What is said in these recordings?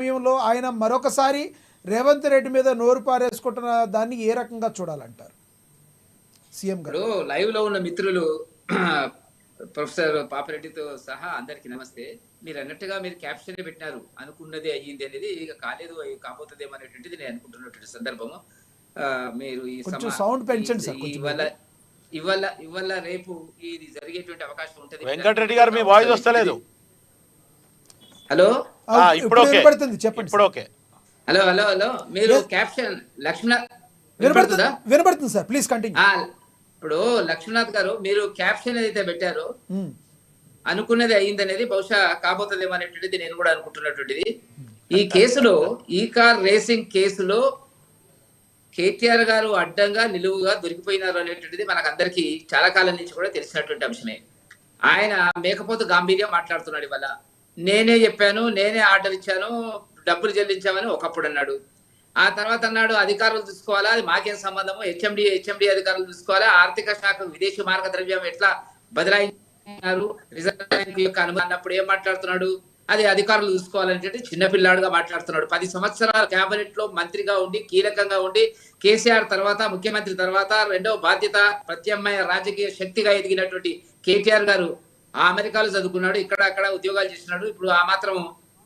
సమయంలో ఆయన మరొకసారి రేవంత్ రెడ్డి మీద నోరు పారేసుకుంటున్న దాన్ని ఏ రకంగా చూడాలంటారు సీఎం గారు? లైవ్ లో ఉన్న మిత్రులు ప్రొఫెసర్ పాపిరెడ్డితో సహా అందరికి నమస్తే. మీరు అన్నట్టుగా మీరు క్యాప్షన్ పెట్టినారు, అనుకున్నది అయ్యింది అనేది, ఇక కాలేదు కాబోతుందేమో అనేటువంటిది నేను అనుకుంటున్నటువంటి సందర్భము. మీరు ఈ సౌండ్ పెంచండి సార్. ఇవాళ రేపు ఇది జరిగేటువంటి అవకాశం ఉంటుంది. వెంకటరెడ్డి గారు మీ వాయిస్ వస్తలేదు. హలో, ఇప్పుడు వినపడుతుంది, చెప్పండి. ఇప్పుడు ఓకే. హలో హలో హలో మీరు క్యాప్షన్ లక్ష్మణ్ వినపడుతుంది సార్, ప్లీజ్ కంటిన్యూ. ఇప్పుడు లక్ష్మీనాథ్ గారు మీరు క్యాప్షన్ ఏదైతే పెట్టారో అనుకున్నది అయిందనేది బహుశా కాబోతుందేమో అనేటువంటిది నేను కూడా అనుకుంటున్నటువంటిది. ఈ కేసులో, ఈ కార్ రేసింగ్ కేసులో కేటీఆర్ గారు అడ్డంగా నిలువుగా దొరికిపోయినారు అనేటువంటిది మనకందరికీ చాలా కాలం నుంచి కూడా తెలిసినటువంటి అంశమే. ఆయన మేకపోతు గాంభీర్యం మాట్లాడుతున్నాడు. ఇవాళ నేనే చెప్పాను, నేనే ఆర్డర్ ఇచ్చాను, డబ్బులు చెల్లించామని ఒకప్పుడు అన్నాడు. ఆ తర్వాత అన్నాడు అధికారులు చూసుకోవాలా, అది మాకేం సంబంధము, హెచ్ఎండి అధికారులు చూసుకోవాలా, ఆర్థిక శాఖ విదేశీ మార్గద్రవ్యం ఎట్లా బదలాయించారు, రిజర్వ్ బ్యాంక్ యొక్క అనుమతి అన్నప్పుడు ఏం మాట్లాడుతున్నాడు, అది అధికారులు చూసుకోవాలనేటువంటి చిన్నపిల్లాడుగా మాట్లాడుతున్నాడు. 10 సంవత్సరాల కేబినెట్ లో మంత్రిగా ఉండి, కీలకంగా ఉండి, కేసీఆర్ తర్వాత, ముఖ్యమంత్రి తర్వాత రెండవ బాధ్యత ప్రత్యామ్నాయ రాజకీయ శక్తిగా ఎదిగినటువంటి కేటీఆర్ గారు అమెరికాలో చదువుకున్నాడు, ఇక్కడ అక్కడ ఉద్యోగాలు చేసినాడు. ఇప్పుడు ఆ మాత్రం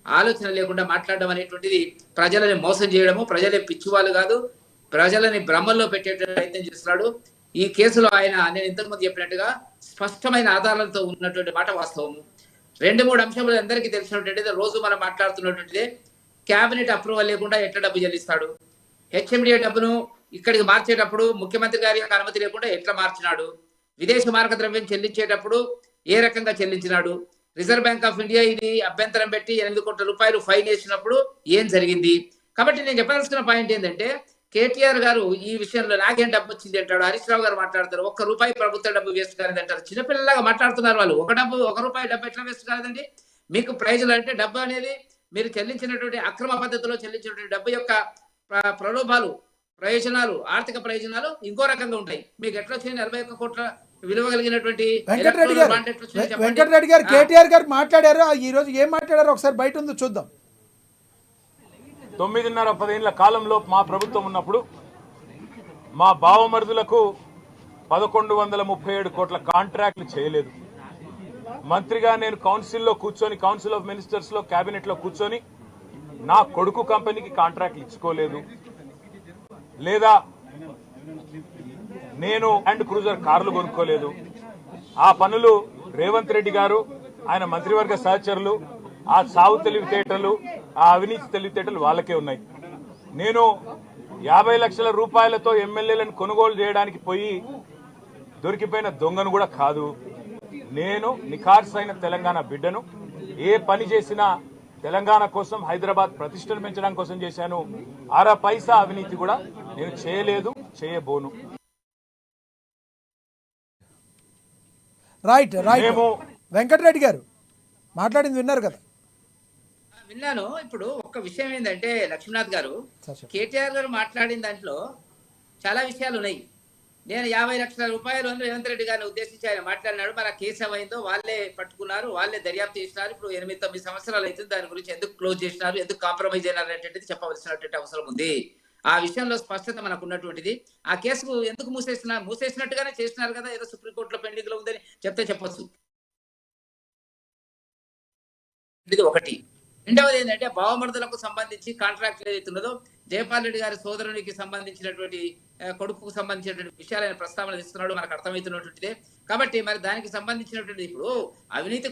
ఆలోచన లేకుండా మాట్లాడడం అనేటువంటిది ప్రజలని మోసం చేయడము. ప్రజలే పిచ్చివాళ్ళు కాదు, ప్రజలని భ్రమల్లో పెట్టే ప్రయత్నం చేస్తున్నాడు. ఈ కేసులో ఆయన, నేను ఇంతకుముందు చెప్పినట్టుగా స్పష్టమైన ఆధారాలతో ఉన్నటువంటి మాట వాస్తవము. 2-3 అంశాలు అందరికీ తెలిసినటువంటిది, రోజు మనం మాట్లాడుతున్నటువంటిదే. క్యాబినెట్ అప్రూవల్ లేకుండా ఎట్లా డబ్బు చెల్లిస్తాడు, హెచ్ఎండిఏ డబ్బును ఇక్కడికి మార్చేటప్పుడు ముఖ్యమంత్రి గారి యొక్క అనుమతి లేకుండా ఎట్లా మార్చినాడు, విదేశీ మార్గద్రవ్యం చెల్లించేటప్పుడు ఏ రకంగా చెల్లించినాడు, రిజర్వ్ బ్యాంక్ ఆఫ్ ఇండియా ఇది అభ్యంతరం పెట్టి 8 కోట్ల రూపాయలు ఫైన్ వేసినప్పుడు ఏం జరిగింది. కాబట్టి నేను చెప్పాల్సిన పాయింట్ ఏంటంటే, కేటీఆర్ గారు ఈ విషయంలో నాకేం డబ్బు వచ్చింది అంటాడు, హరీష్ రావు గారు మాట్లాడతారు, ₹1 ప్రభుత్వ డబ్బు వేస్ట్ కాలేదు అంటారు. చిన్నపిల్లలాగా మాట్లాడుతున్నారు వాళ్ళు. ₹1 డబ్బు ఎట్లా వేస్ట్ కాలేదండి? మీకు ప్రైజులు అంటే డబ్బు అనేది మీరు చెల్లించినటువంటి అక్రమ పద్ధతిలో చెల్లించినటువంటి డబ్బు యొక్క ప్రలోభాలు, ప్రయోజనాలు, ఆర్థిక ప్రయోజనాలు ఇంకో రకంగా ఉంటాయి. మీకు ఎట్లా వచ్చింది 41 కోట్ల విలువ కలిగినటువంటి వెంకటరెడ్డి గారు కేటీఆర్ గారు మాట్లాడారు. ఈ రోజు ఏం మాట్లాడారు ఒకసారి బయట ఉందో చూద్దాం. 9.5-10 ఏళ్ల కాలంలో మా ప్రభుత్వం ఉన్నప్పుడు మా బావమరుదులకు 1137 కోట్ల కాంట్రాక్ట్లు చేయలేదు. మంత్రిగా నేను కౌన్సిల్లో కూర్చొని, కౌన్సిల్ ఆఫ్ మినిస్టర్స్ లో, కేబినెట్ లో కూర్చొని నా కొడుకు కంపెనీకి కాంట్రాక్ట్లు ఇచ్చుకోలేదు. లేదా నేను ల్యాండ్ క్రూజర్ కార్లు కొనుక్కోలేదు. ఆ పనులు రేవంత్ రెడ్డి గారు, ఆయన మంత్రివర్గ సహచరులు, ఆ సాగు తెలివితేటలు, ఆ అవినీతి తెలివితేటలు వాళ్ళకే ఉన్నాయి. నేను 50 లక్షల రూపాయలతో ఎమ్మెల్యేలను కొనుగోలు చేయడానికి పోయి దొరికిపోయిన దొంగను కూడా కాదు. నేను నిఖార్సైన తెలంగాణ బిడ్డను. ఏ పని చేసినా తెలంగాణ కోసం, హైదరాబాద్ ప్రతిష్టను పెంచడం కోసం చేశాను. 1 పైసా అవినీతి కూడా నేను చేయలేదు, చేయబోను. రైట్ రైట్ వెంకటరెడ్డి గారు మాట్లాడింది విన్నారు కదా? విన్నాను. ఇప్పుడు ఒక్క విషయం ఏంటంటే లక్ష్మీనాథ్ గారు, కేటీఆర్ గారు మాట్లాడిన దాంట్లో చాలా విషయాలు ఉన్నాయి. నేను 50 లక్షల రూపాయలు రేవంత్ రెడ్డి గారిని ఉద్దేశించి ఆయన మాట్లాడినాడు. మరి ఆ కేసు ఏమైందో వాళ్ళే పట్టుకున్నారు, వాళ్ళే దర్యాప్తు చేసినారు. ఇప్పుడు 8-9 సంవత్సరాలు అవుతుంది. దాని గురించి ఎందుకు క్లోజ్ చేసినారు, ఎందుకు కాంప్రమైజ్ అయినారు అనేటువంటిది చెప్పవలసినటువంటి అవసరం ఉంది. ఆ విషయంలో స్పష్టత మనకు ఉన్నటువంటిది. ఆ కేసుకు ఎందుకు మూసేసినట్టుగానే చేసినారు కదా, ఏదో సుప్రీంకోర్టులో పెండింగ్ లో ఉందని చెప్పొచ్చు. ఇది ఒకటి. రెండవది ఏంటంటే, బావమరుదులకు సంబంధించి కాంట్రాక్ట్ ఏదైతే ఉన్నదో, జయపాల్ రెడ్డి గారి సోదరునికి సంబంధించినటువంటి, కొడుకుకు సంబంధించినటువంటి విషయాలను ప్రస్తావన ఇస్తున్నాడు, మనకు అర్థమవుతున్నటువంటిదే. కాబట్టి మరి దానికి సంబంధించినటువంటి ఇప్పుడు అవినీతి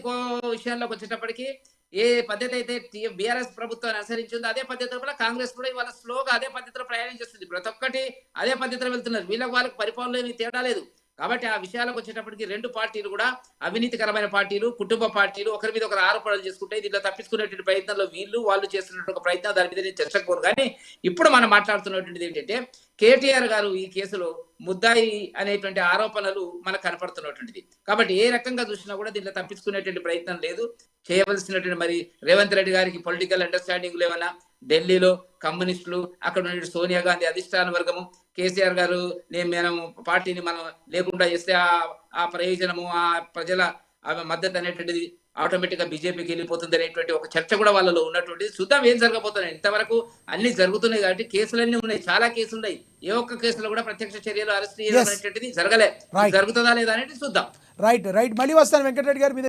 విషయంలోకి వచ్చేటప్పటికి ఏ పద్ధతి అయితే బీఆర్ఎస్ ప్రభుత్వాన్ని అనుసరించిందో అదే పద్ధతిలో కాంగ్రెస్ కూడా ఇవాళ స్లోగా అదే పద్ధతిలో ప్రయాణం చేస్తుంది. ప్రతి ఒక్కటి అదే పద్ధతిలో వెళ్తున్నారు. వాళ్ళకి పరిపాలనలో ఏమీ తేడా లేదు. కాబట్టి ఆ విషయాలకు వచ్చేటప్పటికి 2 పార్టీలు కూడా అవినీతికరమైన పార్టీలు, కుటుంబ పార్టీలు, ఒకరి మీద ఒకరు ఆరోపణలు చేసుకుంటే దీంట్లో తప్పించుకునేటువంటి ప్రయత్నంలో వాళ్ళు చేస్తున్నటువంటి ఒక ప్రయత్నం, దాని మీద నేను చర్చకోరు. కానీ ఇప్పుడు మనం మాట్లాడుతున్నటువంటిది ఏంటంటే, కేటీఆర్ గారు ఈ కేసులో ముద్దాయి అనేటువంటి ఆరోపణలు మనకు కనపడుతున్నటువంటిది. కాబట్టి ఏ రకంగా చూసినా కూడా దీంట్లో తప్పించుకునేటువంటి ప్రయత్నం లేదు. చేయవలసినటువంటి మరి రేవంత్ రెడ్డి గారికి పొలిటికల్ అండర్స్టాండింగ్ ఏమన్నా ఢిల్లీలో కమ్యూనిస్టులు, అక్కడ ఉన్న సోనియా గాంధీ అధిష్టాన వర్గము, కేసీఆర్ గారు మనం పార్టీని మనం లేకుండా చేస్తే ఆ ప్రయోజనము, ఆ ప్రజల మద్దతు అనేటువంటిది ఆటోమేటిక్ గా బీజేపీకి వెళ్ళిపోతుంది అనేటువంటి ఒక చర్చ కూడా వాళ్ళలో ఉన్నటువంటి. చూద్దాం ఏం జరగబోతున్నాయి. ఇంతవరకు అన్ని జరుగుతున్నాయి కాబట్టి కేసులన్నీ ఉన్నాయి, చాలా కేసులు ఉన్నాయి. ఏ ఒక్క కేసులో కూడా ప్రత్యక్ష చర్యలు అరెస్ట్ చేయడం అనేటువంటిది జరగలే. Right. జరుగుతుందా లేదా అనేది చూద్దాం. రైట్ మళ్ళీ వస్తాను వెంకటరెడ్డి గారు.